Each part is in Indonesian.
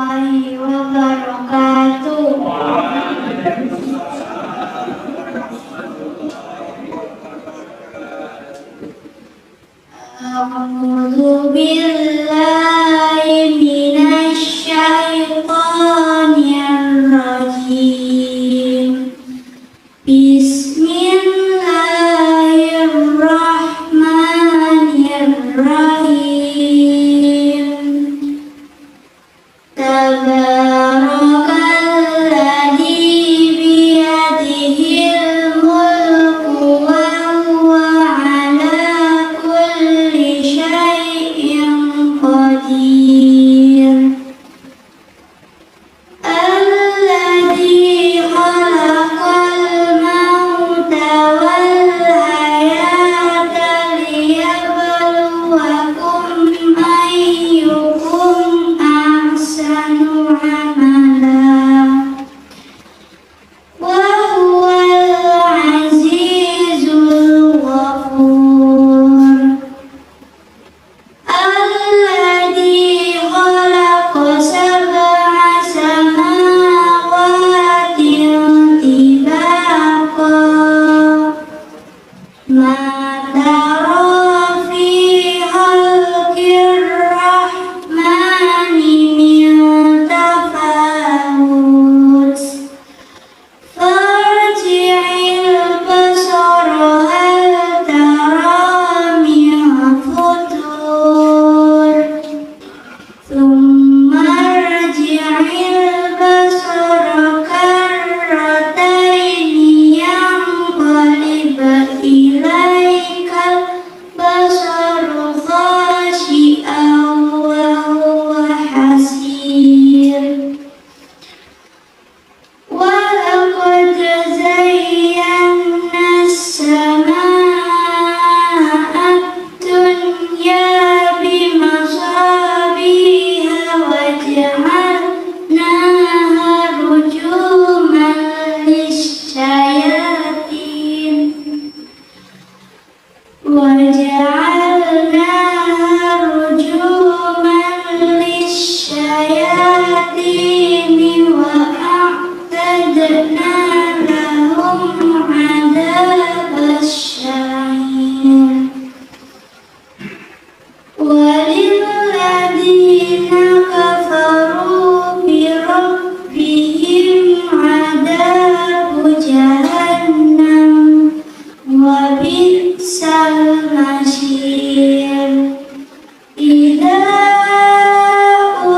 warahmatullahi wabarakatuh. A'udzu billahi minasy syaithanir rajim. Bismillahirrahmanirrahim. Tabarakalladzi biyadihil mulku wa huwa ala kulli syai'in qadir. Alladzi khalaqal mauta wal hayata liyabluwakum ayyukum ahsanu amala wa huwal azizul ghafur. Alladzi khalaqa sab'a samawatin tibaqa ma tara fi khalqir rahmani min tafawut. Farji'il basara hal tara min futur. Thumma arji'il basara karrataini yanqalib ilaikal basaru khashi'an wa huwa hasir. وَلَقَدْ زَيَّنَّا السَّمَاءَ الدُّنْيَا بِمَصَابِيحَ وَجَعَلْنَاهَا رُجُومًا لِلشَّيَاطِينِ وَأَعْتَدْنَا لَهُمْ عَذَابَ السَّعِيرِ. وَلِلَّذِينَ كَفَرُوا بِرَبِّهِمْ عَذَابُ جَهَنَّمَ وَبِئْسَ الْمَصِيرُ. إِذَا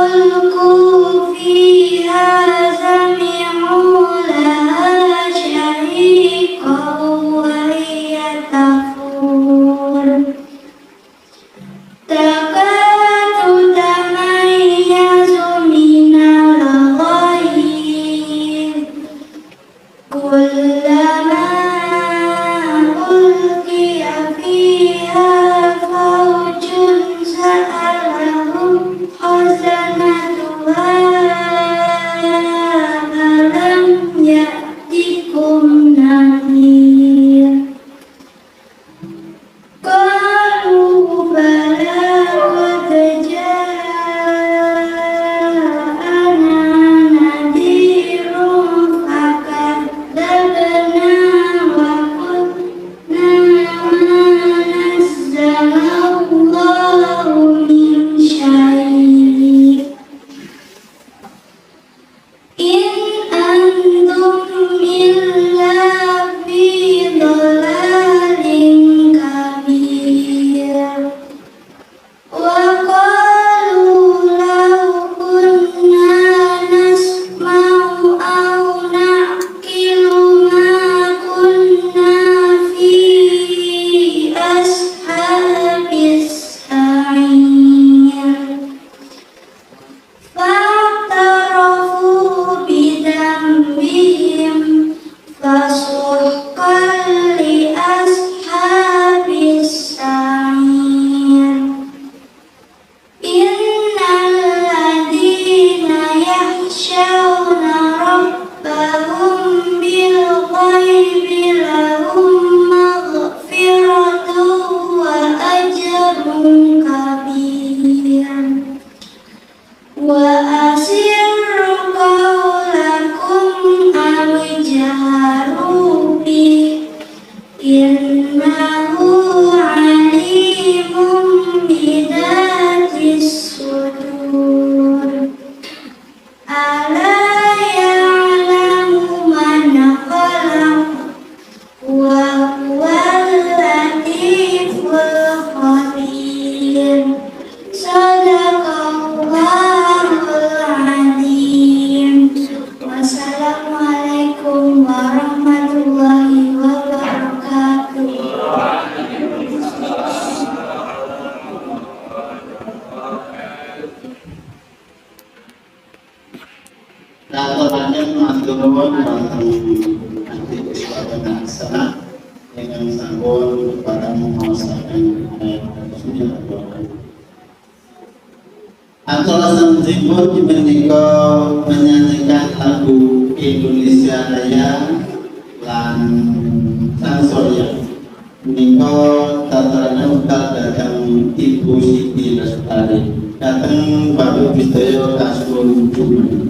أُلْقُوا فِيهَا سَمِعُوا لَهَا شَهِيقًا وَهِيَ تَفُورُ. تَكَادُ تَمَيَّزُ مِنَ الْغَيْظِ كُلَّمَا أُلْقِيَ فِيهَا فَوْجٌ سَأَلَهُمْ خَزَنَتُهَا أَلَمْ يَأْتِكُمْ نَذِيرٌ. قَالُوا بَلَىٰ قَدْ جَاءَنَا نَذِيرٌ فَكَذَّبْنَا وَقُلْنَا مَا نَزَّلَ اللَّهُ مِنْ شَيْءٍ إِنْ أَنْتُمْ إِلَّا فِي ضَلَالٍ كَبِيرٍ. وَقَالُوا لَوْ كُنَّا نَسْمَعُ أَوْ نَعْقِلُ مَا كُنَّا فِي أَصْحَابِ السَّعِيرِ. فَاعْتَرَفُوا بِذَنبِهِمْ فَسُحْقًا لِأَصْحَابِ السَّعِيرِ. إِنَّ الَّذِينَ يَخْشَوْنَ رَبَّهُم بِالْغَيْبِ لَهُم مَّغْفِرَةٌ وَأَجْرٌ كَبِيرٌ. وَأَسِرُّوا Laporannya maturun tentang aktivitas bangsa dengan sampun para menguasakan sudah Atau tersebut menika menyanyikan lagu Indonesia Raya lan Sansoria. Menika tataran bekal datang Ibu Siti Lestari. Datang Bapak Bidaya Kasbul Jumen.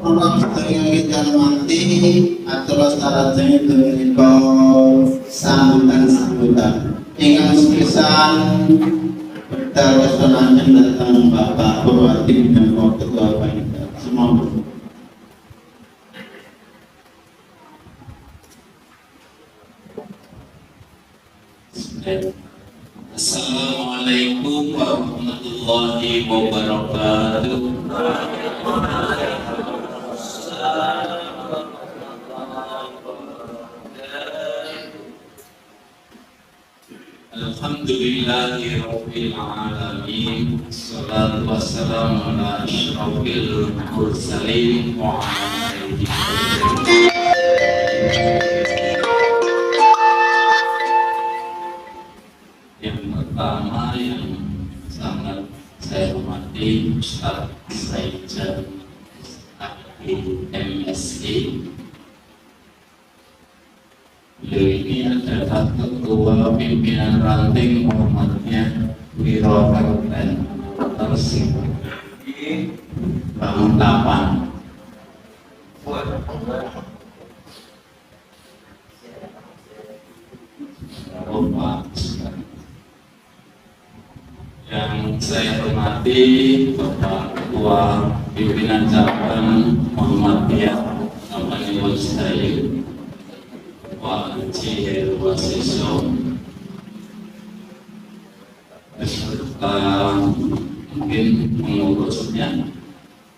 orang sedaya kita mati atau syaratnya menika sambutan ingkang sepisan bedal kesenangan datang Bapak Bupati dan Ketua Panitia semua. Assalamualaikum warahmatullahi wabarakatuh. Alhamdulillahi rabbil alamin. Salatu wassalamu ala asyrafil mursalin wa ala alihi. Yang pertama yang sangat saya hormati Ustaz Saijan MSI. Beliau ini adalah ketua pimpinan ranting Muhammadiyah Wiro Kabupaten Gresik Banguntapan. Yang saya hormati Bapak Ketua Pimpinan Cabang Muhammadiyah Kabupaten Gresik Pak Haji Heru Wasiso, beserta mungkin pengurusnya.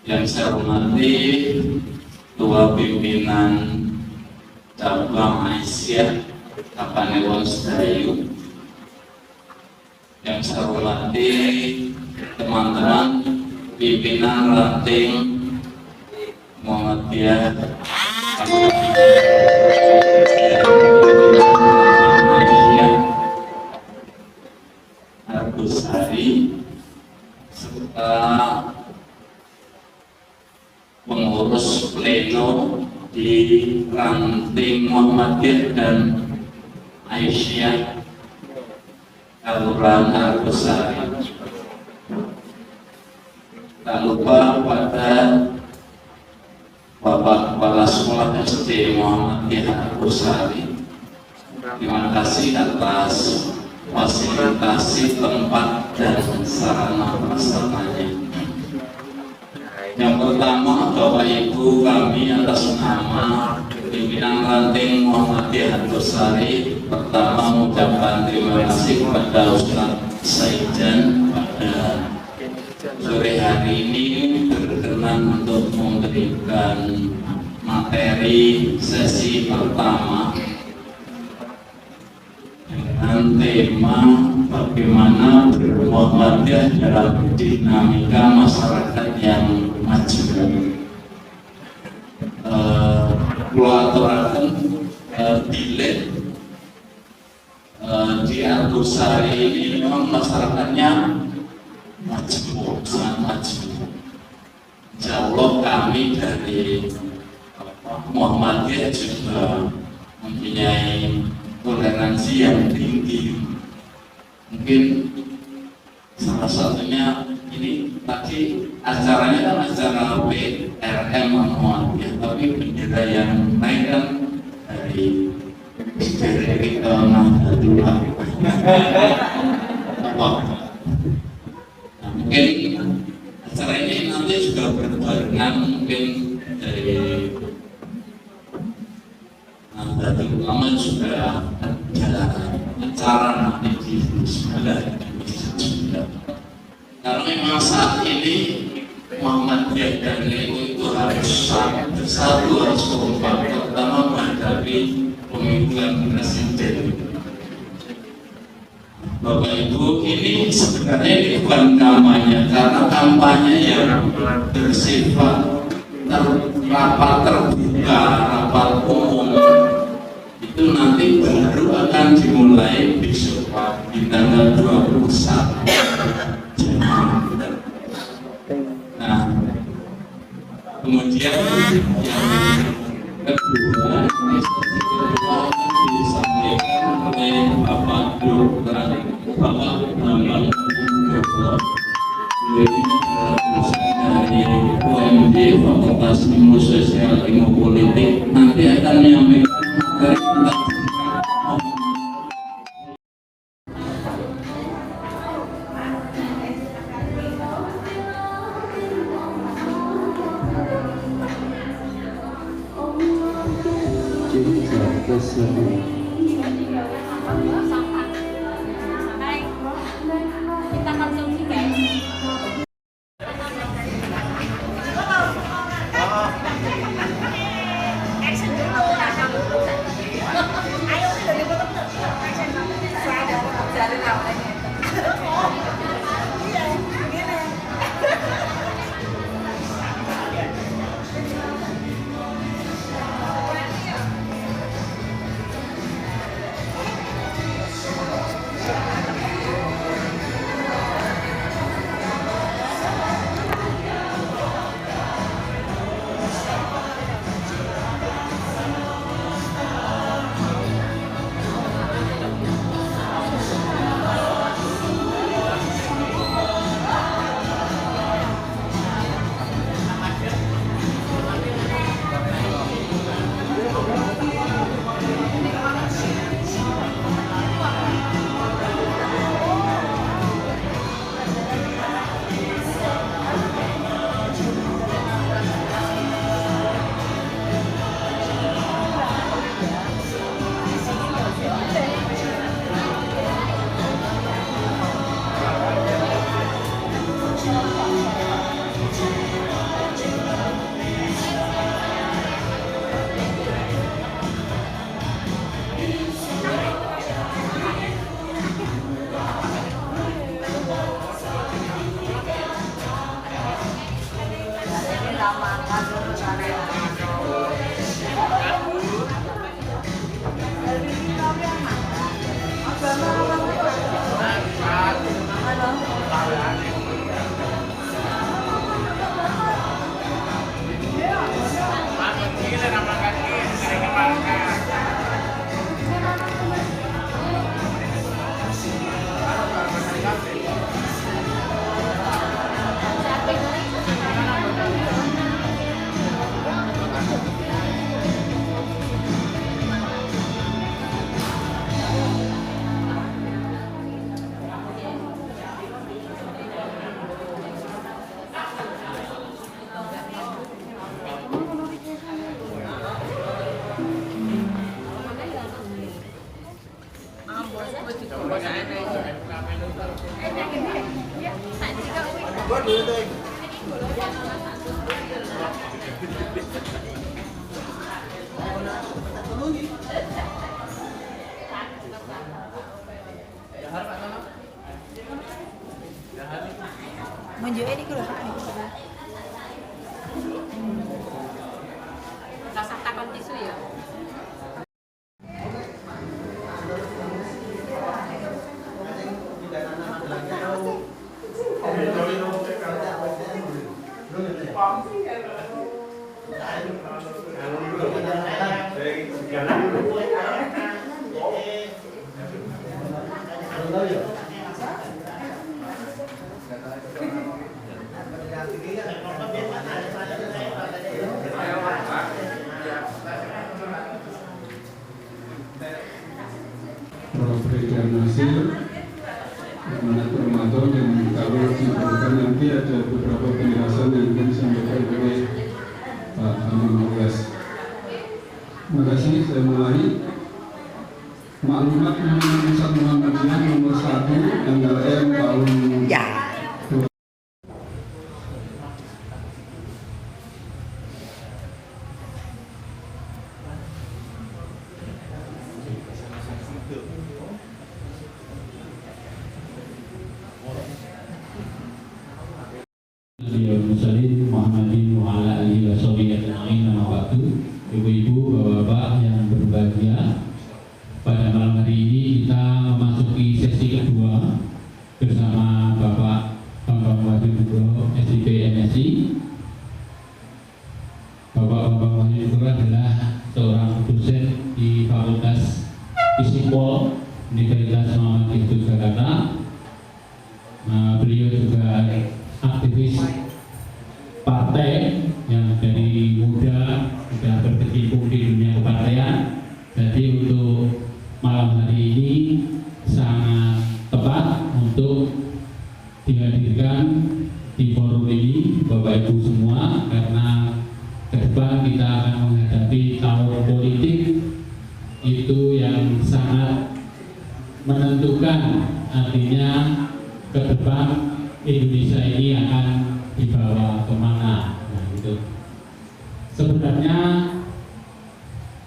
Yang saya hormati Ketua Pimpinan Cabang Aisyah Kapanewon Sedayu. Yang saya hormati teman-teman pimpinan ranting Muhammadiyah Arbusari serta pengurus pleno di ranting Muhammadiyah dan Aisyah Kelurahan Arbusari. Tak lupa pada Bapak Kepala Sekolah SD Muhammadiyah Arbusari, terima kasih atas fasilitasi tempat dan sarana prasarananya. Yang pertama, Bapak Ibu, kami atas nama pimpinan ranting Muhammadiyah Arbusari pertama mengucapkan terima kasih kepada Ustaz Saijan pada sore hari ini berkenan untuk memberikan materi sesi pertama dengan tema bagaimana Muhammadiyah dalam dinamika masyarakat yang maju. Kulaturakan bilet di Arbusari ini memang masyarakatnya maju, sangat maju. Jauh kami dari Muhammadiyah juga mempunyai toleransi yang tinggi. Mungkin salah satunya ini tadi acaranya kan acara PRM Muhammadiyah, tapi bendera yang naik kan dari ke Nahdlatul mungkin acara ini nanti juga berbarengan mungkin dari Nahdlatul Ulama juga ada acara nanti di sebelah juga. Karena memang saat ini Muhammadiyah dan NU itu harus bersatu, harus kompak, terutama menghadapi pemilihan presiden. Bapak Ibu, ini sebenarnya ini bukan kampanye, karena kampanye yang bersifat rapat terbuka, rapat umum itu nanti baru akan dimulai besok di tanggal 21. Nah, kemudian yang kedua disampaikan oleh Bapak Dr. Bapak Bambang Dari dosen di Fakultas Ilmu Sosial Ilmu Politik nanti akan menyampaikan materi tentang kita konsumsi guys. Action dulu. Ayo udah dipoto. Action. Saya cari namanya. Iya, gini. Menjual ini kalau Rasa takon tisu ya. Perbedaan hasil mana Ramadan yang kalau diperlukan nanti ada beberapa penjelasan yang akan disampaikan oleh Pak Amin Mugas. Terima kasih, saya mulai. Maklumat Undang-Undang Pusat Muhammadiyah nomor 1 tanggal M tahun Ibu-ibu, bapak-bapak yang berbahagia, pada malam hari ini kita memasuki sesi kedua bersama dihadirkan di forum ini Bapak Ibu semua, karena ke depan kita akan menghadapi tahun politik itu yang sangat menentukan, artinya ke depan Indonesia ini akan dibawa kemana. Nah, itu sebenarnya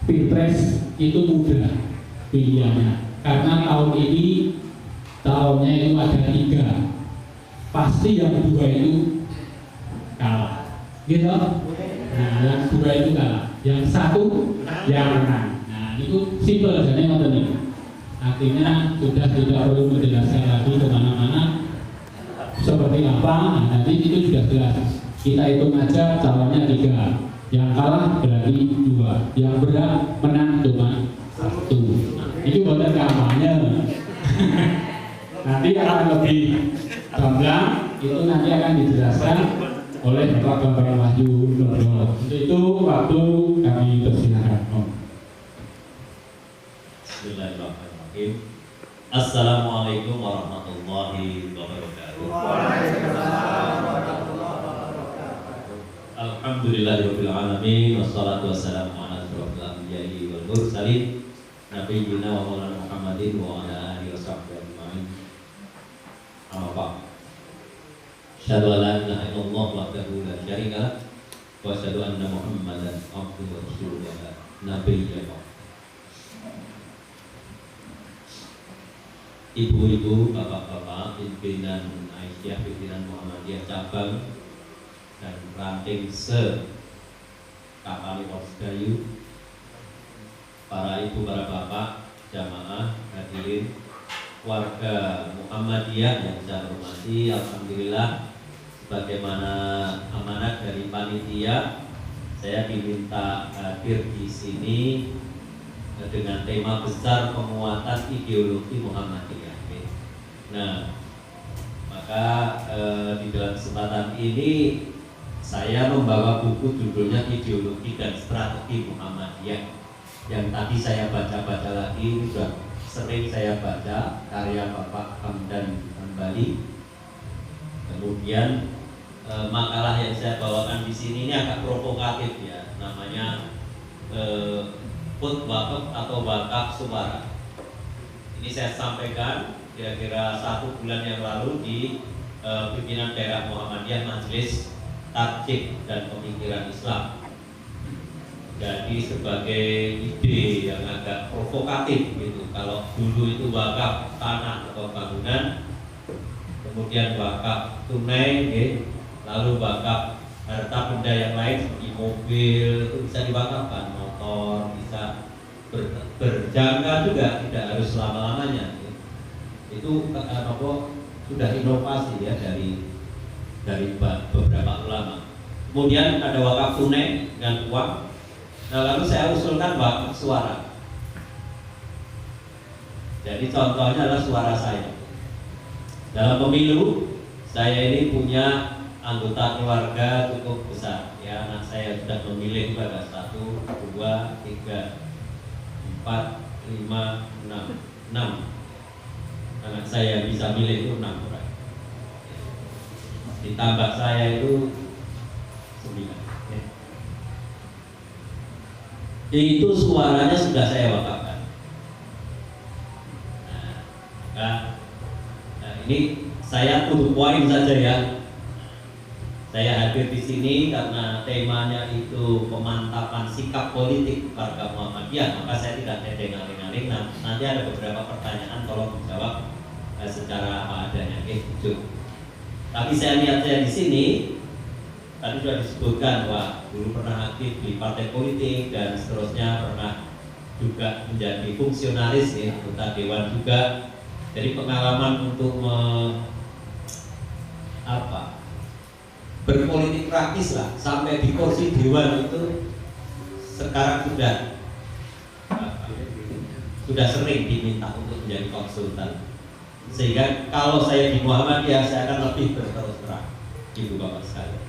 Pilpres itu mudah pilihannya, karena tahun ini tahunnya itu ada 3, pasti yang 2 itu kalah, gitu. Nah, yang 2 itu kalah, yang 1 yang menang. Nah, itu simpel saja ngoten niku. Artinya sudah tidak perlu menjelaskan lagi kemana-mana seperti apa. Nah, nanti itu sudah jelas. Kita hitung aja calonnya 3, yang kalah berarti 2, yang berat menang cuma 1. Nah, itu bukan kampanye. Nanti akan lebih gamblang, itu nanti akan dijelaskan oleh Bapak Bambang Wahyu Nurdono. Untuk itu waktu kami persilakan. Bismillahirrahmanirrahim. Assalamualaikum warahmatullahi wabarakatuh. Alhamdulillahirabbil alamin, wassalatu wassalamu ala asyrofil anbiya'i wal mursalin, nabiyyina wa maulana Muhammadin wa ala alihi washabbihi ajmain. Amma ba'd. Asyhadu an la ilaha illallah wahdahu la syarika lah wa asyhadu anna Muhammadan abduhu wa rasuluhu nabiyya. Ibu-ibu, bapak-bapak, pimpinan Aisyah, pimpinan Muhammadiyah cabang dan ranting Kapali Warsgayu, para ibu, para bapak, jamaah, hadirin, warga Muhammadiyah yang saya hormati, alhamdulillah sebagaimana amanat dari panitia, saya diminta hadir di sini dengan tema besar penguatan ideologi Muhammadiyah. Nah, maka di dalam kesempatan ini saya membawa buku judulnya Ideologi dan Strategi Muhammadiyah, yang tadi saya baca-baca lagi, sudah sering saya baca karya Bapak Hamdan Hambali. Kemudian makalah yang saya bawakan di sini ini agak provokatif ya, namanya Put Wakaf atau Wakaf Suara. Ini saya sampaikan kira-kira 1 bulan yang lalu di pimpinan daerah Muhammadiyah Majelis Tarjih dan Pemikiran Islam. Jadi sebagai ide yang agak provokatif gitu. Kalau dulu itu wakaf tanah atau bangunan, kemudian wakaf tunai, lalu wakaf harta benda yang lain seperti mobil itu bisa diwakafkan, motor bisa berjangka juga, tidak harus selama-lamanya. Itu sudah inovasi ya dari beberapa ulama. Kemudian ada wakaf tunai dengan uang. Nah, lalu saya usulkan wakaf suara. Jadi contohnya adalah suara saya. Dalam pemilu saya ini punya anggota keluarga cukup besar ya, anak saya sudah memilih pada 1, 2, 3, 4, 5, 6 anak saya bisa milih itu 6 orang, ditambah saya itu 9 ya. Itu suaranya sudah saya wakafkan. Nah, ini saya tutup poin saja ya. Saya hadir di sini karena temanya itu pemantapan sikap politik warga Muhammadiyah, maka saya tidak tedeng-aling-aling. Nah, nanti ada beberapa pertanyaan, tolong dijawab secara apa adanya, Tapi saya lihat saya di sini tadi sudah disebutkan bahwa dulu pernah aktif di partai politik dan seterusnya, pernah juga menjadi fungsionaris ya, anggota dewan juga. Jadi pengalaman untuk berpolitik praktis lah, sampai di kursi dewan itu sekarang sudah sering diminta untuk menjadi konsultan. Sehingga kalau saya di Muhammadiyah saya akan lebih berterus terang, ibu bapak sekalian.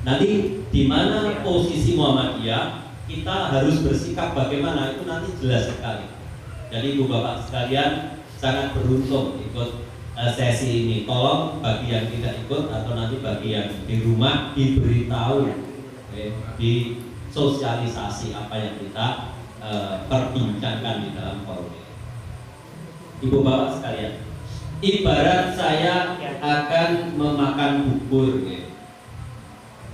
Nanti di mana posisi Muhammadiyah, kita harus bersikap bagaimana, itu nanti jelas sekali. Jadi ibu bapak sekalian sangat beruntung ikut sesi ini. Tolong bagi yang tidak ikut atau nanti bagi yang di rumah diberitahu, disosialisasi apa yang kita perbincangkan di dalam forum ini. Ibu bapak sekalian, ibarat saya akan memakan bubur,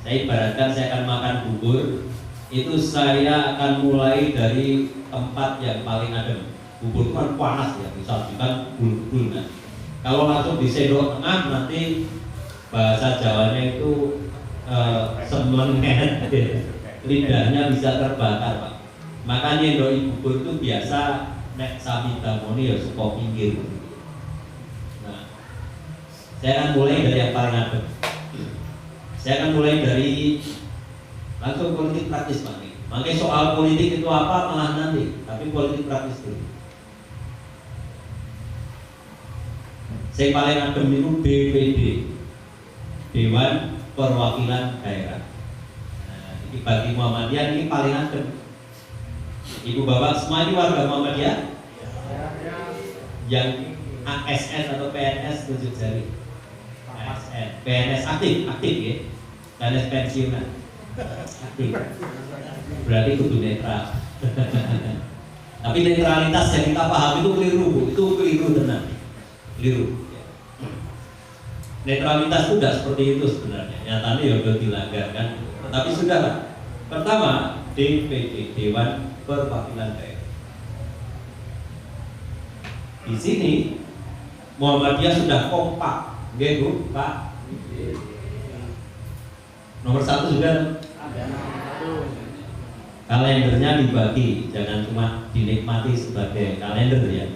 saya ibaratkan saya akan makan bubur, itu saya akan mulai dari tempat yang paling adem. Bubur kan panas ya, disajikan bul-bul kan. Kalau langsung di sendok tengah nanti bahasa Jawanya itu semenget, lidahnya bisa terbakar Pak. Makanya doi bubur itu biasa nek sami damoni ya suka pinggir. Nah, saya akan mulai dari yang paling adem. Saya akan mulai dari langsung politik praktis Pak. Makanya soal politik itu apa malah nanti, tapi politik praktis dulu. Saya paling adem itu DPD, Dewan Perwakilan Daerah. Nah, ini bagi Muhammadiyah ini paling adem. Ibu bapak semua ini warga Muhammadiyah? Yang ASN atau PNS tunjuk jari. ASN, PNS aktif ya. PNS pensiunan. Aktif. Berarti kudu netral. Tapi netralitas yang kita paham itu keliru tenang. Keliru. Netralitas itu tidak seperti itu sebenarnya. Nyatanya ya udah dilanggar kan. Tapi sudahlah. Pertama, DPD, Dewan Perwakilan Daerah. Di sini Muhammadiyah sudah kompak, gitu Pak. Nomor 1 sudah. Kalendernya dibagi, jangan cuma dinikmati sebagai kalender ya.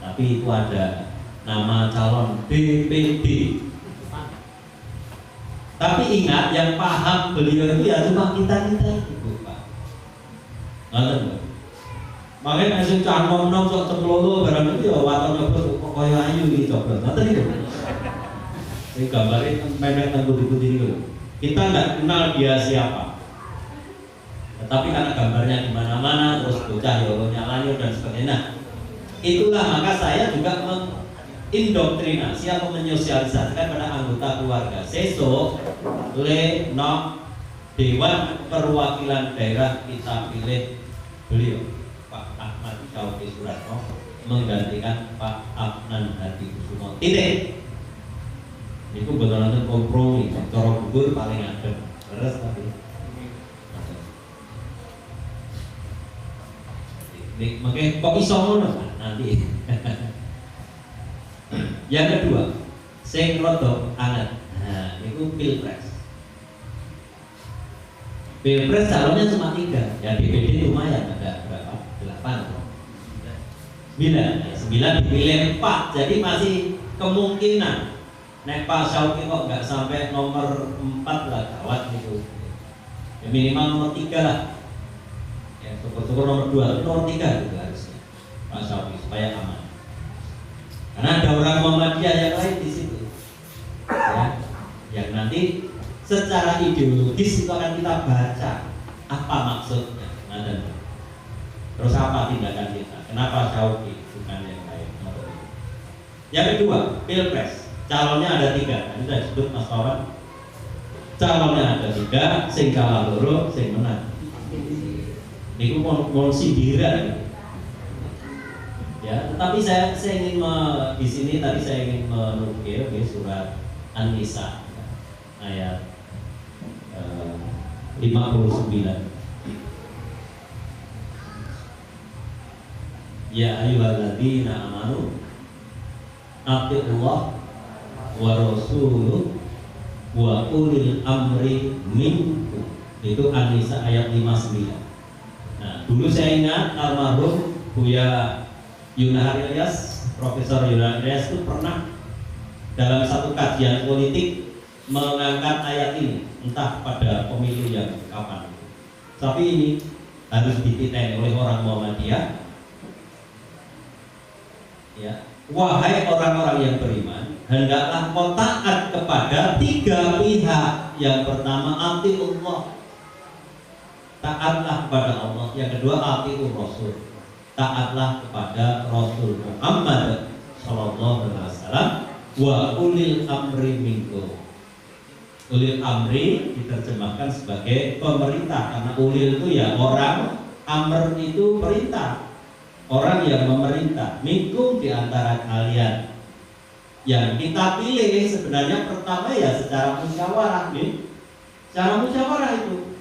Tapi itu ada nama calon DPD. Tapi ingat, yang paham beliau itu ya cuma kita itu Pak. Ngerti? Makanya sing cah nom-nom sok cemplolo barang itu ya waton nyoblos kok kaya ayu iki coba. Ngerti itu? Ini gambarnya pendek dan putih-putih itu. Kita nggak kenal dia siapa. Tetapi karena gambarnya di mana-mana, terus bocah yolonya lanjut dan sebagainya. Nah, itulah maka saya juga mengindoktrinasi atau menyosialisasikan pada anggota keluarga. Sesuk Dewan Perwakilan Daerah kita pilih beliau Pak Ahmad Syauqi Suratno menggantikan Pak Adnan Hadikusumo. Titik. Itu betul-betul kompromi. Cara bubur paling adem. Terus tapi makanya kok iso ngono nanti. Yang kedua, sing rada anget. Nah, itu Pilpres. Pilpres calonnya cuma 3. Ya DPD lumayan ada berapa? 8 atau 9 dipilih 4. Jadi masih kemungkinan nek Pak Syauqi kok nggak sampai nomor 4 lah gawat gitu. Ya minimal nomor 3 lah. Ya syukur-syukur nomor 2, tapi nomor 3 juga harusnya Pak Syauqi supaya aman. Karena ada orang Muhammadiyah yang lain di situ. Ya, yang nanti secara ideologis itu akan kita baca apa maksudnya. Nah, terus apa tindakan kita? Kenapa Syauqi bukan yang lain? Yang kedua, Pilpres. Calonnya ada 3. Tadi sudah disebut Mas Wawan. Calonnya ada 3, sing kalah loro, sing menang. Niku mau sindiran. Ya, tetapi saya ingin di sini tadi saya ingin menukil surat An-Nisa ayat 59. Ya ayyuhalladzina amanu atiiullah wa rasuluhu wa ulil amri minkum. Itu An-Nisa ayat 59. Nah, dulu saya ingat almarhum Buya Yunahar Ilyas, Profesor Yunahar Ilyas itu pernah dalam satu kajian politik mengangkat ayat ini, entah pada pemilu yang kapan. Tapi ini harus dititeni oleh orang Muhammadiyah. Ya, wahai orang-orang yang beriman, hendaklah kau taat kepada 3 pihak. Yang pertama, atiullah, taatlah kepada Allah. Yang kedua, atiur Rasul, taatlah kepada Rasul Muhammad Sallallahu Alaihi Wasallam. Wa ulil amri minkum. Ulil amri diterjemahkan sebagai pemerintah, karena ulil itu ya orang, amr itu perintah, orang yang memerintah. Minkum di antara kalian. Yang kita pilih sebenarnya pertama ya secara musyawarah nih, secara musyawarah itu.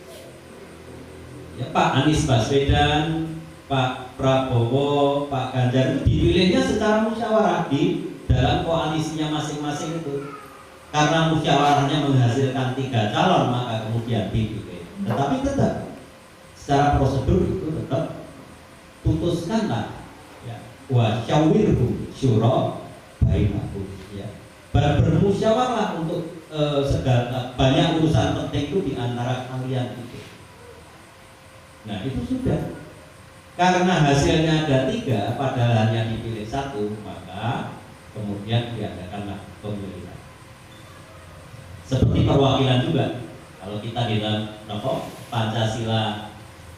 Ya Pak Anies Baswedan, Pak Prabowo, Pak Ganjar itu dipilihnya secara musyawarah di dalam koalisinya masing-masing itu. Karena musyawarahnya menghasilkan 3 calon, maka kemudian dipilih. Tetapi tetap secara prosedur itu tetap putuskanlah ya, wa syawirhum syura bainakum ya. Bermusyawarah untuk segala banyak urusan penting itu di antara kalian itu. Nah, itu sudah. Karena hasilnya ada 3 padahal hanya dipilih 1, maka kemudian diadakanlah pemilihan. Seperti perwakilan juga. Kalau kita di dalam Pancasila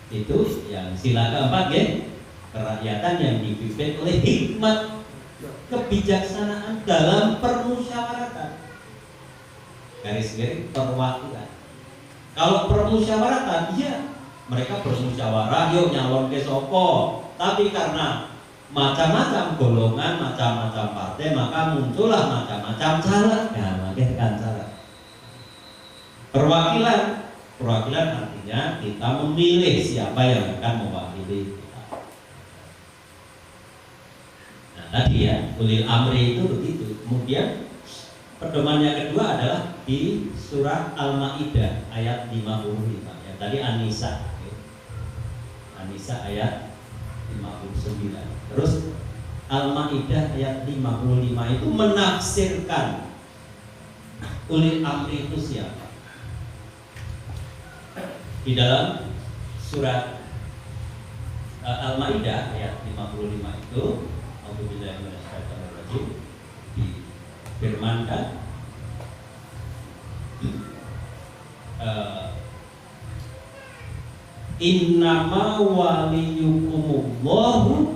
itu yang sila keempat ya, kerakyatan yang dipimpin oleh hikmat kebijaksanaan dalam permusyawaratan. Garis perwakilan. Kalau permusyawaratan, iya mereka bermusyawarah, yuk nyalon ke sopo. Tapi karena macam-macam golongan, macam-macam partai, maka muncullah macam-macam cara. Nah, makanya cara. Perwakilan artinya kita memilih siapa yang akan mewakili kita. Nah, tadi ya, ulil amri itu begitu. Kemudian pedoman yang kedua adalah di surah Al-Maidah ayat 55. Ya, tadi An-Nisa. An-Nisa ayat 59. Terus Al-Maidah ayat 55 itu menafsirkan ulil amri itu siapa? Di dalam surat Al-Maidah ayat 55 itu Alhamdulillah difirmankan innama waliyukumullahu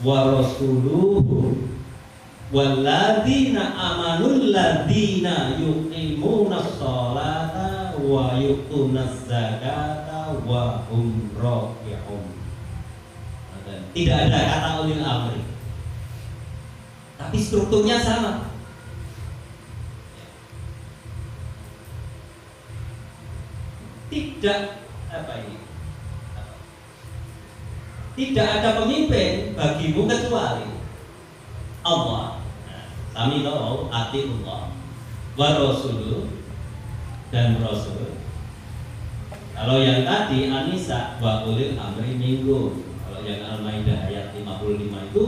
wa rasuluhu walladzina amanul ladzina yuqimunas sholata wa yu'tunaz zakata wa hum raki'un. Tidak ada kata ulil amri, tapi strukturnya sama. Tidak tidak ada pemimpin bagimu kecuali Allah. Kami tahu atiullah wa rasuluh dan rasul. Kalau yang tadi An-Nisa wa ulil amri minkum. Kalau yang Al-Maidah ayat 55 itu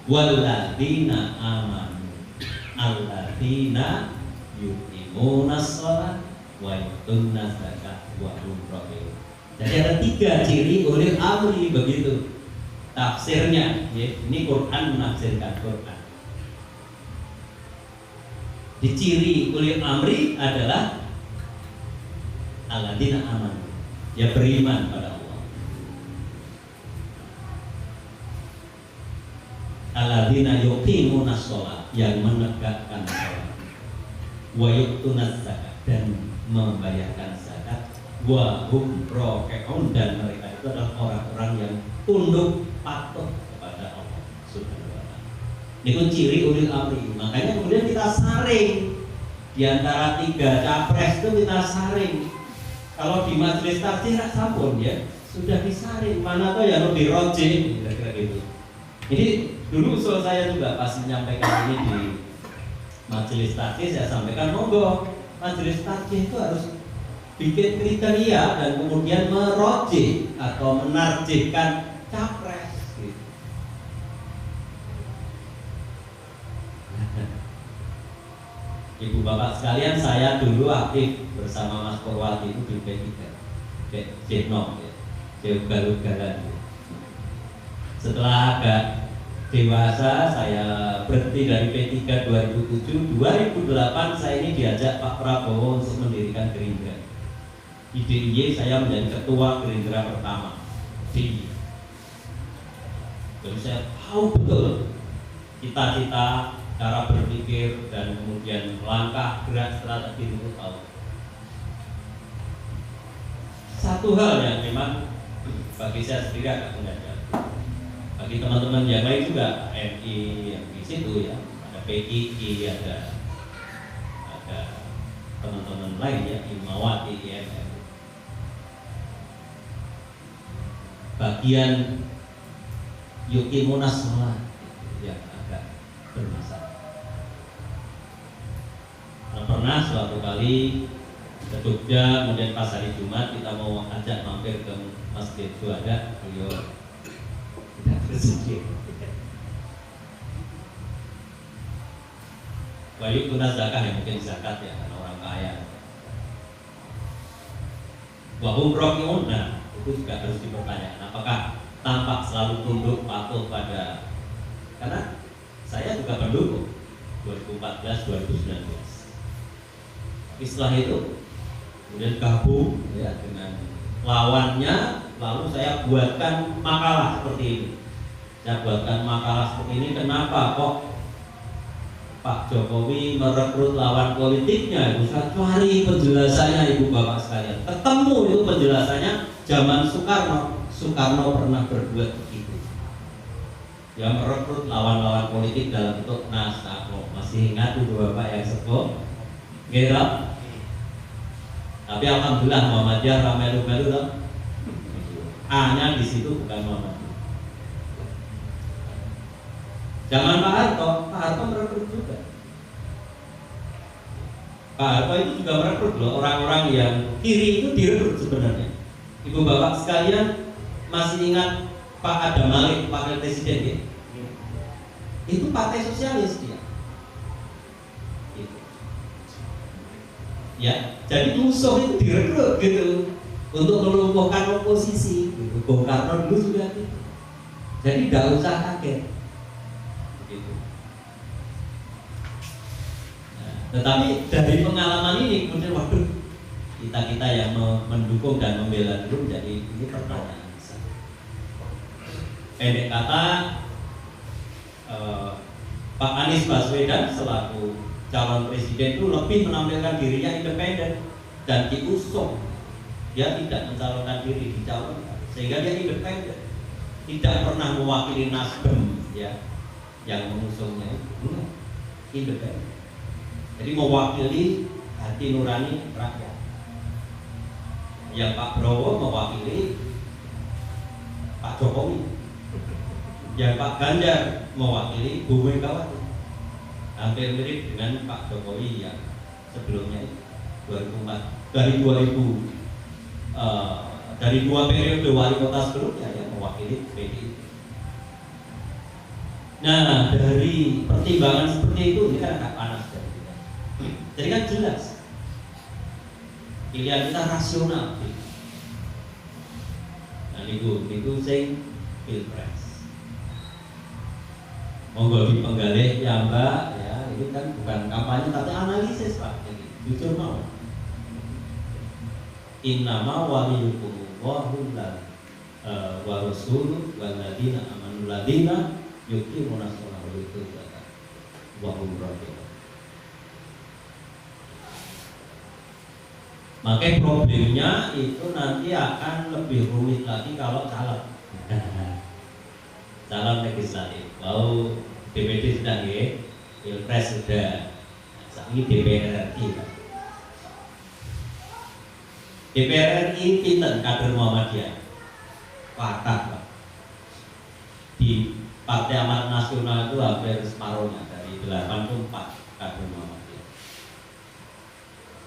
walladzina amanu alladzina yuqimunas shalah wa yu'tunaz zakata wa hum raki'un. Jadi ada 3 ciri ulil amri begitu tafsirnya. Ini Quran menafsirkan Quran. Di ciri ulil amri adalah alladzina amanu, dia beriman pada Allah. Alladzina yuqimunas shalah, yang menegakkan salat. Wa yu'tunaz zakat, dan membayarkan zakat. Wa hum raki'un, dan mereka itu adalah orang-orang yang tunduk patuh kepada Allah Subhanahu wa taala. Itu ciri ulil amri. Makanya kemudian kita saring di antara 3 capres itu kita saring. Kalau di majelis takdir sampun ya sudah disaring mana tuh yang lebih rojih kira-kira gitu. Jadi dulu usul saya juga pas menyampaikan ini di majelis takdir, saya sampaikan monggo majelis takdir itu harus bikin kriteria dan kemudian merojih atau menarjihkan capres gitu. Ibu bapak sekalian, saya dulu aktif bersama Mas Purwati itu di P3 Jenong ya, Ugal-ugalan ya. Setelah agak dewasa saya berhenti dari P3 2007. 2008 saya ini diajak Pak Prabowo untuk mendirikan Gerindra. Di DIY saya menjadi ketua Gerindra pertama DIY. Jadi saya tahu betul cita-cita cara berpikir dan kemudian langkah gerak strategi itu tahu. Satu hal yang memang bagi saya sendiri agak mendadak, bagi teman-teman yang lain juga, MI yang di situ ya, ada PKI, ada teman-teman lain ya, Imawati, IMM, bagian Yuki Monas malah yang agak bermasalah. Pernah suatu kali ke Jogja, kemudian pas hari Jumat kita mau ajak mampir ke Masjid Syuhada, beliau tidak bersedia. Wahyu guna zakat ya, mungkin zakat ya, karena orang kaya. Wahum rokiun, nah itu juga harus dipertanyakan. Apakah tampak selalu tunduk patuh pada, karena saya juga pendukung 2014-2019. Tapi setelah itu kemudian gabung ya dengan lawannya, lalu saya buatkan makalah seperti ini. Saya buatkan makalah seperti ini, kenapa kok Pak Jokowi merekrut lawan politiknya? Ibu, saya cari penjelasannya ibu bapak sekalian. Ketemu itu penjelasannya zaman Soekarno pernah berbuat begitu. Dia merekrut lawan-lawan politik dalam bentuk naskah. Masih ingat ibu bapak yang sepuh? Gerap. Tapi alhamdulillah Muhammadiyah ramelu-melu dong. A-nya di situ bukan Muhammadiyah. Zaman Pak Harto merekrut juga. Pak Harto itu juga merekrut loh orang-orang yang kiri itu direkrut sebenarnya. Ibu bapak sekalian masih ingat Pak Adam Malik, Wakil Presiden ya? Itu partai sosialis dia. Ya, jadi musuh itu direkrut gitu untuk melumpuhkan oposisi. Gitu. Bung Karno dulu juga gitu. Jadi tidak usah kaget. Gitu. Nah, tetapi dari pengalaman ini kemudian waduh, kita yang mendukung dan membela dulu menjadi ini pertanyaan besar. Pendek kata, Pak Anies Baswedan selaku calon presiden itu lebih menampilkan dirinya independen dan diusung. Dia tidak mencalonkan diri, dicalonkan, sehingga dia independen, tidak pernah mewakili Nasdem ya yang mengusungnya itu, independen. Jadi mewakili hati nurani rakyat. Yang Pak Prabowo mewakili Pak Jokowi, yang Pak Ganjar mewakili Bu Megawati. Hampir mirip dengan Pak Jokowi yang sebelumnya 2004 dari dua periode wali kota sebelumnya yang mewakili PDIP. Nah, dari pertimbangan seperti itu ini kan agak panas dari kita. Jadi kan jelas pilihan kita rasional. Nah, itu sing pilpres. Monggo dipenggalih ya Mbak ya, ini kan bukan kampanye tapi analisis Pak. Jadi jujur mau. Innama waliyukumullahu wa rasuluhu wal ladina amanu ladina yuqimuna sholata wa yutuna zakata wa hum raki'un. Maka problemnya itu nanti akan lebih rumit lagi kalau calon. Calon legislatif. Mau DPD sudah ya, Pilpres sudah. Saat ini DPR RI. DPR RI pinten kader Muhammadiyah. Patah Pak. Di Partai Amanat Nasional itu hampir separuhnya dari 84 kader Muhammadiyah.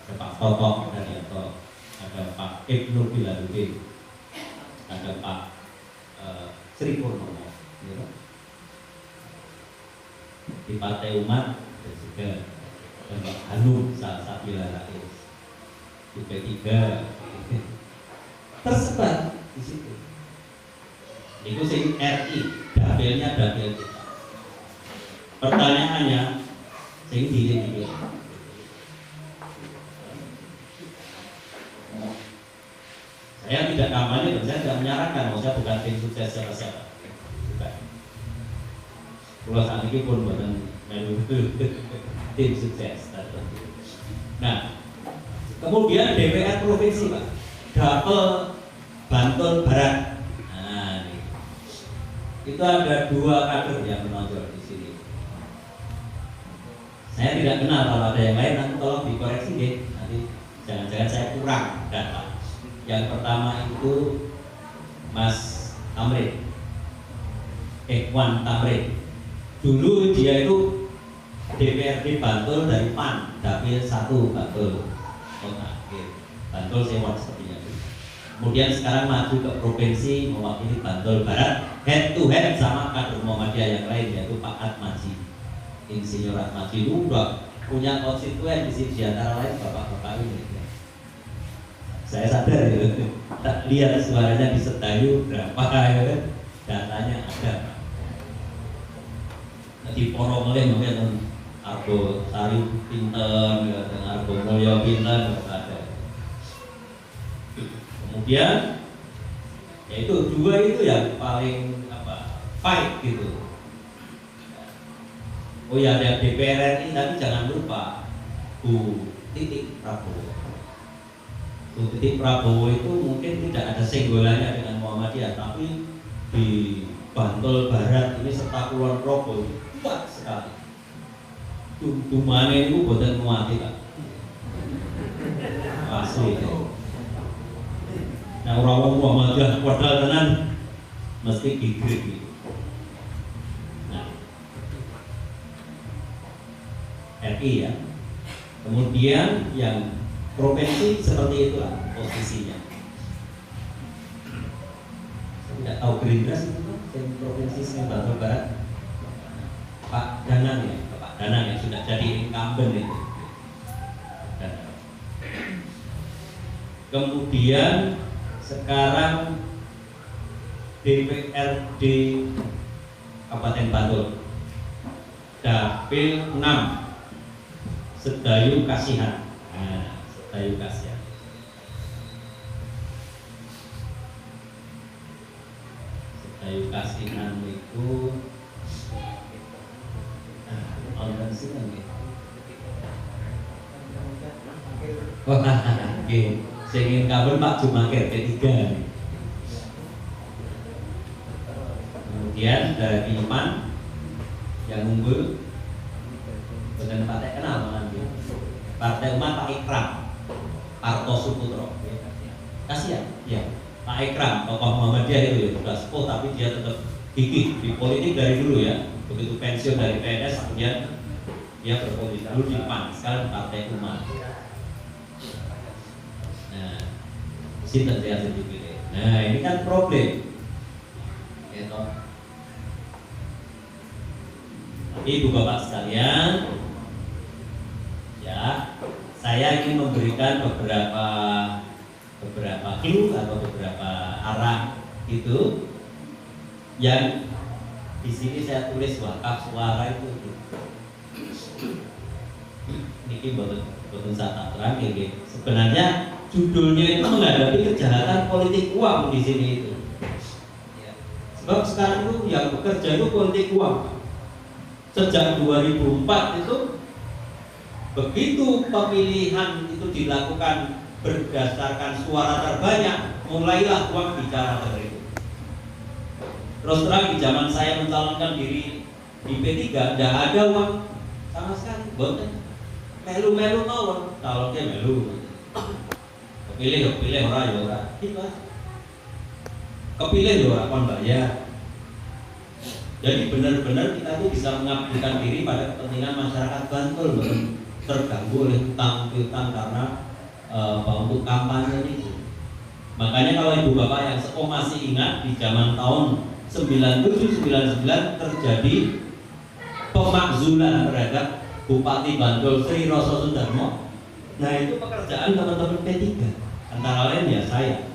Ada Pak Toto Daryanto, ada Pak Ibnu Bilaluddin, ada Pak Sri Purnomo. Ya. Di Partai Umat dan juga Mbak Hanum Sabila Rais, di P3 tersebar di situ. Itu sing RI, dapilnya dapil kita. Pertanyaannya, sing diri. Saya tidak kampanye dan saya tidak menyarankan, saya bukan tim sukses siapa-siapa. Kalau saat ini pun buatan melu tim sukses. Nah, kemudian DPR provinsi Pak, Dapil Bantul Barat. Nah, ini. Itu ada 2 kader yang menonjol di sini. Saya tidak kenal, kalau ada yang lain nanti tolong dikoreksi deh. Nanti jangan-jangan saya kurang data. Yang pertama itu Mas Tamrin, Wan Tamrin. Dulu dia itu DPRD Bantul dari PAN, Dapil 1 Bantul Kota, Bantul Sewon sepertinya. Kemudian sekarang maju ke provinsi mewakili Bantul Barat, head to head sama kader Muhammadiyah yang lain, yaitu Pak Atmaji, Insinyur Atmaji. Itu udah punya konstituen di sini, di antara lain bapak-bapak ini. Saya sadar gitu, tak lihat suaranya di Sedayu berapa, gitu. Datanya ada. Di Porongoleh mungkin Argo Sari pinter, Argo Mulyo pinter, ada. Kemudian yaitu 2 itu yang paling fight gitu. Oh ya, ada DPR RI, tapi jangan lupa Bu Titik Prabowo. Bu Titik Prabowo itu mungkin tidak ada senggolannya dengan Muhammadiyah, tapi di Bantul Barat ini serta Kulon Progo kuat sekali. Dumane itu boten muati Pak. Asli. Nah, orang Muhammadiyah padahal tenan mesti gigit gitu. Nah, RI ya. Kemudian yang provinsi seperti itulah posisinya. Saya tidak tahu Gerindra itu yang provinsi Bantul Barat. Pak Danang ya, Pak Danang yang sudah jadi incumbent itu. Kemudian sekarang DPRD Kabupaten Bantul, Dapil 6 Sedayu Kasihan. Nah, Sedayu Kasihan. Sedayu Kasihan itu nonton sih kan gitu. Wah, oke. Saya ingin kabar Pak Jumaker P3. Kemudian dari PAN yang unggul dengan partai kenal nanti. Partai Umat Pak Ikram, Parto Suputro. Kasihan, ya. Pak Ikram, tokoh Muhammadiyah itu ya sudah sepuh, tapi dia tetap gigih di politik dari dulu ya. Begitu pensiun dari PNS, kemudian dia berpolitik lalu di PAN, sekarang Partai Umat. Nah, sinten dia dipilih. Nah, ini kan problem. Gitu. Ibu bapak sekalian, ya, saya ingin memberikan beberapa clue atau beberapa arah itu yang di sini saya tulis wakaf suara itu. Ini betul saya terang ini. Sebenarnya judulnya itu menghadapi kejahatan politik uang di sini itu. Sebab sekarang itu yang bekerja itu politik uang. Sejak 2004 itu begitu pemilihan itu dilakukan berdasarkan suara terbanyak, mulailah uang bicara dari itu. Terus terang di zaman saya mencalonkan diri di P3 tidak ada uang sama sekali, boten. Melu-melu mawon, calonnya melu. Kepilih ora ya ora. Gitu. Kepilih ya ora kon bayar. Jadi benar-benar kita tuh bisa mengabdikan diri pada kepentingan masyarakat Bantul, bukan terganggu oleh utang-utang karena untuk kampanye itu. Makanya kalau ibu bapak yang sekolah masih ingat di zaman tahun 97-99 terjadi pemakzulan terhadap Bupati Bantul Sri Roso Sudarmo. Nah itu pekerjaan teman-teman P3, antara lain ya saya.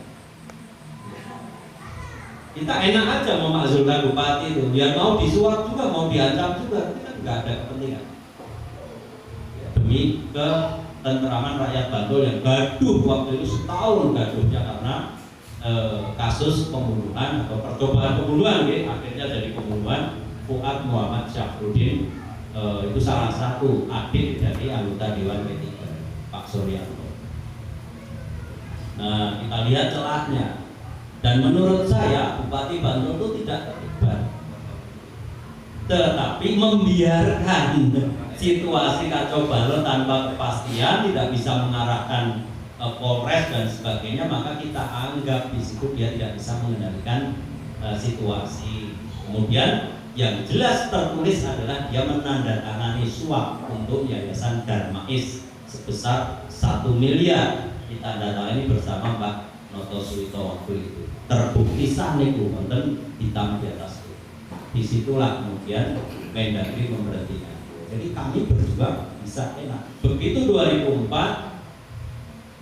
Kita enak aja memakzulkan bupati itu, biar mau disuap juga, mau diancam juga, kita nggak ada kepentingan. Demi ketentraman rakyat Bantul yang gaduh waktu itu setahun gaduhnya karena kasus pembunuhan atau percobaan pembunuhan, ya, akhirnya jadi pembunuhan Fuad Muhammad Syafruddin, itu salah satu adik dari anggota Dewan P3 Pak Suryanto. Nah, kita lihat celahnya, dan menurut saya Bupati Bantul itu tidak terlibat, tetapi membiarkan situasi kacau balau tanpa kepastian, tidak bisa mengarahkan Polres dan sebagainya, maka kita anggap di situ dia tidak bisa mengendalikan situasi. Kemudian yang jelas tertulis adalah dia menandatangani suap untuk Yayasan Darmais sebesar 1 miliar, ditandatangani bersama Pak Noto Suwito waktu itu. Terbukti saniku wonten hitam di atas itu. Disitulah kemudian Mendagri memberhentikan. Jadi kami berdua bisa enak. Begitu 2004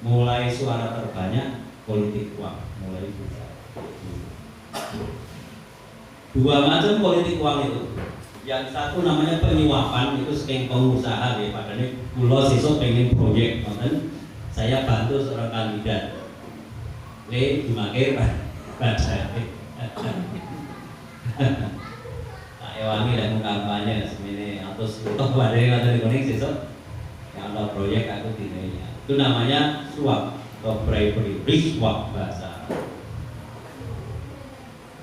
mulai suara terbanyak politik uang, mulai bicara. Dua macam politik uang itu. Yang satu namanya penyuapan, itu saking pengusaha ya, padahal pulau sesuk pengen proyek, kan saya bantu seorang kandidat. Dimakir pada tak ewangi dan kampanye semene atau toh ada yang ada di konek sesuk yang ada proyek aku dinainya. Itu namanya suap atau bribery, rishwah bahasa.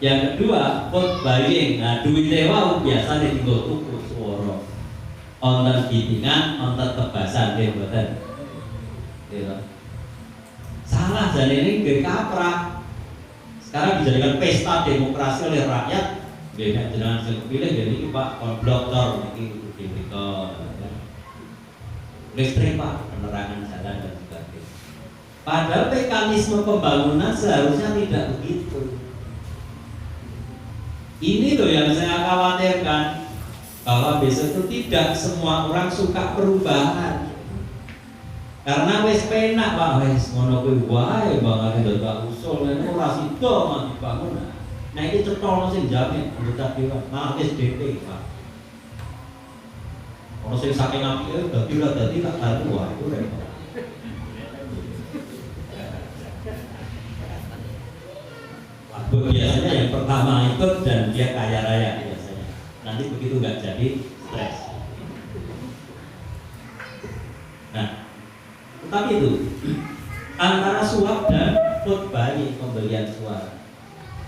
Yang kedua, vote buying. Nah, duit dewa biasa ditinggal tuku suara. Onten gitingan, onten tebasan, dia betul. Salah jadi ini gak kaprah. Sekarang dijadikan pesta demokrasi oleh rakyat. Beda dengan pilih jadi Pak Konbloktor ini listrik Pak, penerangan jalan dan sebagainya. Padahal mekanisme pembangunan seharusnya tidak begitu. Ini loh yang saya khawatirkan, bahwa besok itu tidak semua orang suka perubahan. Karena wis penak Pak, wis ngono kuwi wae bangane ndak usul nek ora sida mah dibangun. Nah iki cetol sing jamin anggota dewan, malah wis DP Pak. Ono sing saking apike dadi ora dadi tak karo wae itu repot. Biasanya yang pertama ikut dan dia kaya raya biasanya. Nanti begitu nggak jadi stres. Nah, tetapi itu antara suap dan vote buying, pembelian suara.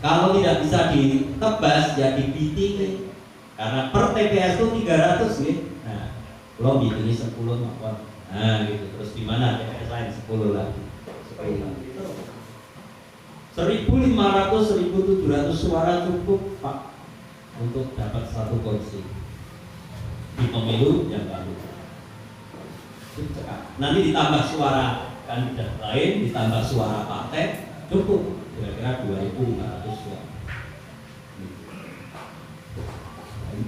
Kalau tidak bisa ditebas ya dibiting, karena per TPS itu 300 nih. Nah, lo biting 10 makon. Nah, gitu. Terus di mana TPS lain 10 lagi. 10 lagi. 1.500, 1.700 suara cukup Pak untuk dapat satu kursi di pemilu yang baru. Nanti ditambah suara kandidat lain, ditambah suara partai, cukup kira-kira 2.500 suara.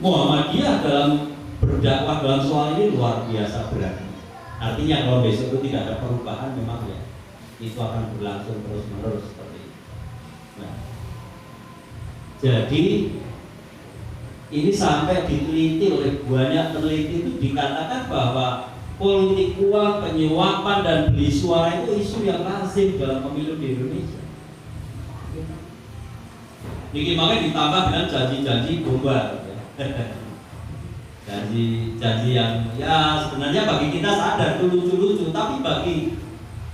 Muhammadiyah dalam berdakwah dalam soal ini luar biasa berani. Artinya kalau besok itu tidak ada perubahan memang ya itu akan berlangsung terus-menerus seperti itu. Nah, jadi ini sampai diteliti oleh banyak peneliti itu dikatakan bahwa politik uang, penyuapan dan beli suara itu isu yang lazim dalam pemilu di Indonesia. Ini makanya ditambah dengan janji-janji gombal, ya. janji yang ya sebenarnya bagi kita sadar itu lucu-lucu, tapi bagi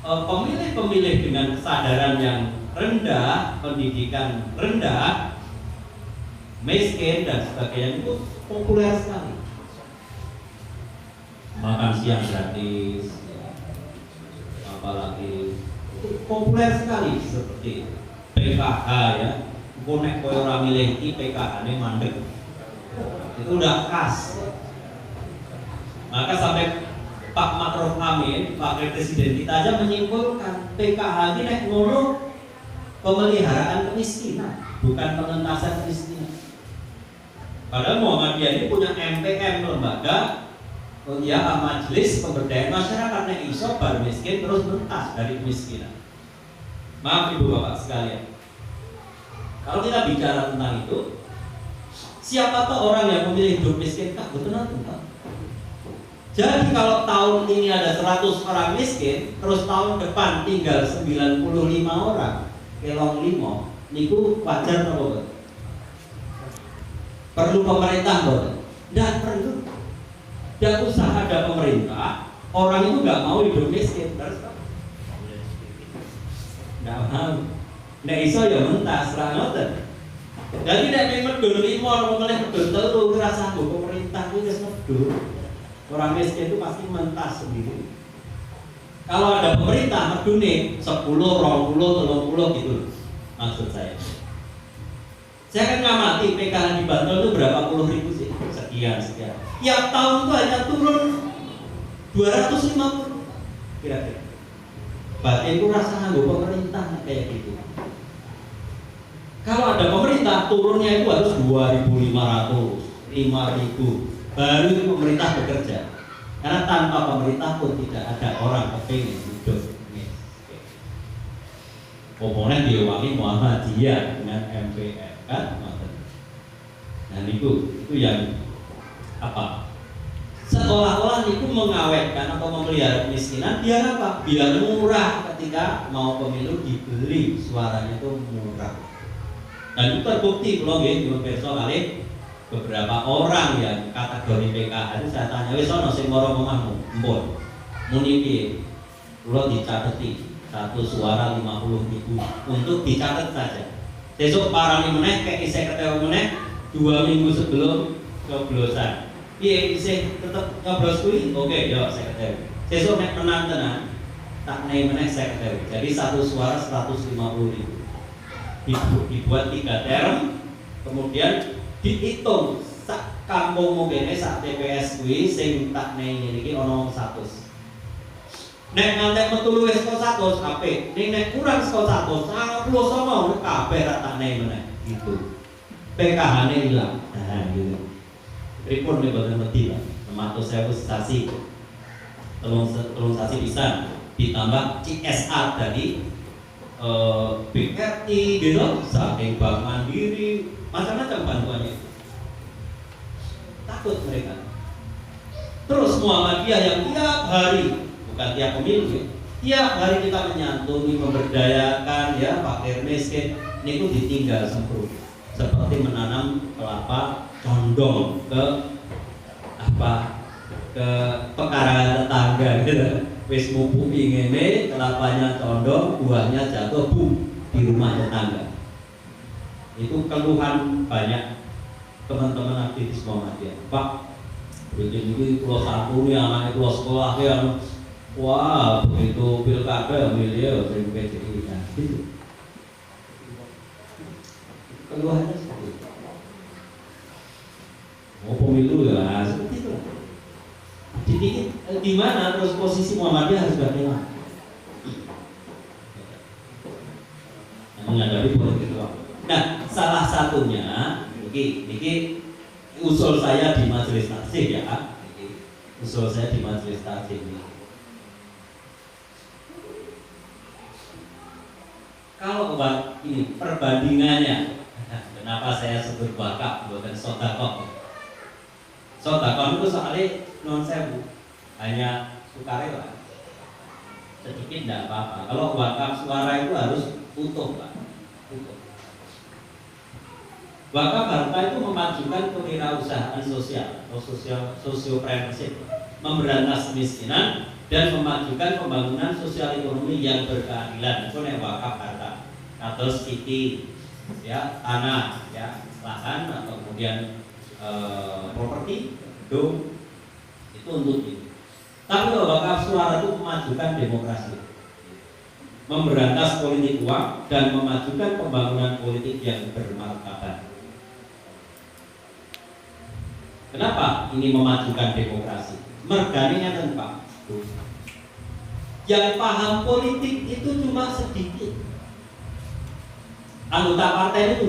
pemilih-pemilih dengan kesadaran yang rendah, pendidikan rendah, miskin dan sebagainya itu populer sekali. Makan siang gratis, ya. Apalagi itu populer sekali seperti PKH ya. Konek koyo ora milih iki PKH-ne mandek. Itu udah khas. Maka sampai Pak Ma'ruf Amin, Pak Presiden kita aja menyimpulkan PKH ini nek ngono pemeliharaan kemiskinan, bukan penentasan kemiskinan. Padahal Muhammadiyah ini punya MPM, lembaga ya Majelis Pemberdayaan Masyarakat yang iso bar miskin terus mentas dari kemiskinan. Maaf Ibu Bapak sekalian, kalau kita bicara tentang itu, siapa tuh orang yang memilih hidup miskin? Kak, betul tentang. Jadi kalau tahun ini ada 100 orang miskin, terus tahun depan tinggal 95 orang, kelong 5, niku wajar apa? Perlu pemerintah boleh? Tidak perlu. Tidak usah ada pemerintah. Orang itu nggak mau hidup miskin. Terus nggak mau. Nggak iso ya mentas lah ngoten. Jadi tidak medun limo, mulai medun telu rasa pemerintah itu wis medun. Orang miskin itu pasti mentas sendiri. Kalau ada pemerintah medune 10, 20, 30 gitu maksud saya. Saya kan ngamati PKH di Bantul itu berapa puluh ribu sih? Sekian. Tiap tahun itu hanya turun 250 kira-kira. Berarti itu rasa nganggo pemerintah kayak gitu. Kalau ada pemerintah turunnya itu harus 2.500, 5.000 baru itu pemerintah bekerja. Karena tanpa pemerintah pun tidak ada orang kepingin hidup miskin. Pokoknya diwangi Muhammadiyah dengan MPR kan. Dan itu yang apa? Seolah-olah itu mengawetkan atau memelihara kemiskinan biar apa? Biar murah ketika mau pemilu dibeli suaranya itu murah. Dan itu terbukti kalau nggih besok kali beberapa orang yang kategori PKH itu saya tanya wis ono sing moro omahmu empun muni piye kula dicateti satu suara 50.000 untuk dicatat saja besok parani meneh kek isih ketemu meneh 2 minggu sebelum coblosan piye isih tetep nyoblos kuwi oke yo saya ketemu besok nek menang tenan tak naik meneh saya ketemu jadi satu suara 150.000 dibuat 3 term kemudian dihitung sak kampung mungkin sak TPS kuwi sing tak neng iki ana 100. Nek ngantek metu luwih saka 100 apik, nek kurang saka 100 99 kabeh tak tak neng meneh gitu. PKH-ne ilang. Nah gitu. Pripun nek boten mesti lah. 600.000 stasi. Telung stasi bisa ditambah CSR dari BRI gitu, saking Bank Mandiri, macam-macam bantuannya. Takut mereka. Terus Muhammadiyah yang tiap hari, bukan tiap pemilu ya, tiap hari kita menyantuni, memberdayakan ya fakir miskin, niku ditinggal semprot. Seperti menanam kelapa condong ke pekarangan tetangga gitu. Wis mupuki ngene, kelapanya condong, buahnya jatuh bum di rumah tetangga. Itu keluhan banyak teman-teman aktivis Muhammadiyah. Pak, begini ini pulau satu nih anak pulau sekolah yang wah begitu pilkada milih sering PDI kan gitu. Keluhannya seperti itu. Mau pemilu ya seperti itu. Jadi di mana terus posisi Muhammadiyah harus bagaimana? Menghadapi politik uang. Nah, salah satunya, ini usul saya di majelis taklim ya, usul saya di majelis taklim ini. Kalau ini perbandingannya, kenapa saya sebut wakaf bukan sodakoh? Sodakoh itu soalnya non sewu, hanya sukarela, sedikit tidak apa-apa. Kalau wakaf suara itu harus utuh, Pak. Utuh. Wakaf harta itu memajukan kewirausahaan sosial atau sosiopreneurship, memberantas kemiskinan dan memajukan pembangunan sosial ekonomi yang berkeadilan. Itu wakaf harta atau city, ya tanah, ya lahan atau kemudian properti, gedung. Itu untuk itu. Tapi wakaf suara itu memajukan demokrasi, memberantas politik uang dan memajukan pembangunan politik yang bermartabat. Kenapa ini memajukan demokrasi? Merganinya dan Pak. Yang paham politik itu cuma sedikit. Anggota partai itu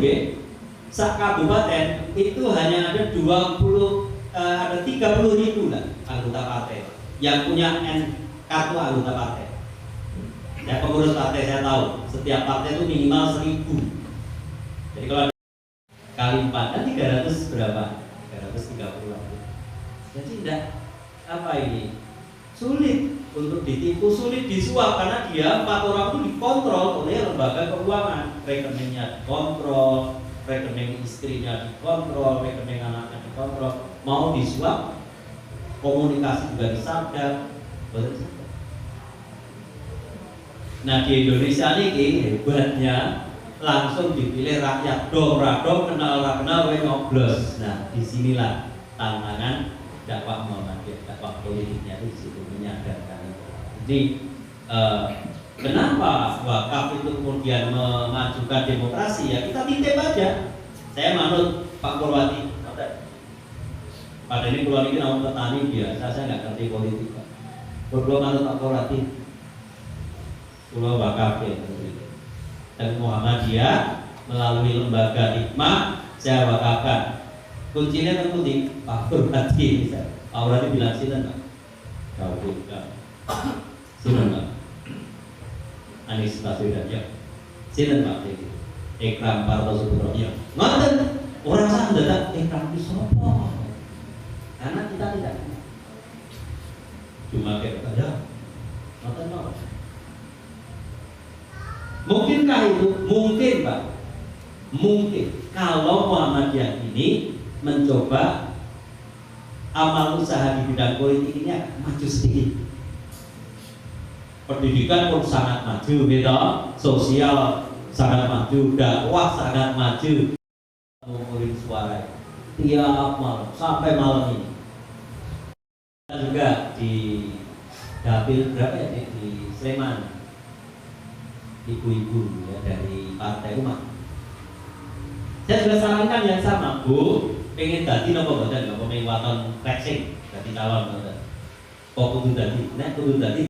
sak kabupaten itu hanya ada 30.000 lah anggota partai yang punya kartu anggota partai. Ya pengurus partai saya tahu setiap partai itu minimal 1.000. Jadi kalau kali 4 kan 300 berapa? 330. Jadi tidak apa ini sulit untuk ditipu, sulit disuap karena dia 4 orang itu dikontrol oleh lembaga keuangan, rekeningnya dikontrol, rekening istrinya dikontrol, rekening anaknya dikontrol, mau disuap, komunikasi juga disadap. Nah di Indonesia ini hebatnya langsung dipilih rakyat, dong kenal nyoblos. Nah disinilah tantangan dakwah Muhammadiyah, dakwah politiknya itu di situ, menyadarkan itu. Jadi kenapa wakaf itu kemudian memajukan demokrasi? Ya kita titip aja. Saya manut Pak Purwati. Pada ini Purwati ini nama petani biasa, saya nggak ngerti politik. Berdua manut Pak Purwati. Pulau wakaf ya. Dan Muhammadiyah melalui lembaga hikmah saya wakafkan. Kuncinya tentu di Pak Purwati. Pak Purwati bilang silakan Pak. Kau buka. Silakan Pak. Anies Baswedan ya. Silakan Pak. Ikram Parto Subro ya. Ngoten orang sah datang ikram itu sopo. Karena kita tidak cuma kayak ada. Ngoten mau. Mungkinkah itu? Mungkin Pak. Mungkin kalau Muhammadiyah ini mencoba amal usaha di bidang politik ini akan maju sedikit. Pendidikan pun sangat maju, gitu. Sosial sangat maju, dakwah sangat maju. Mengumpulin suara tiap malam sampai malam ini. Dan juga di dapil berapa ya di Sleman, ibu-ibu ya dari Partai Umat. Saya juga sarankan yang sama, Bu, pengen tadi nopo boten, nopo pengen waton flexing, jadi calon boten. Kok kudu tadi, nek kudu tadi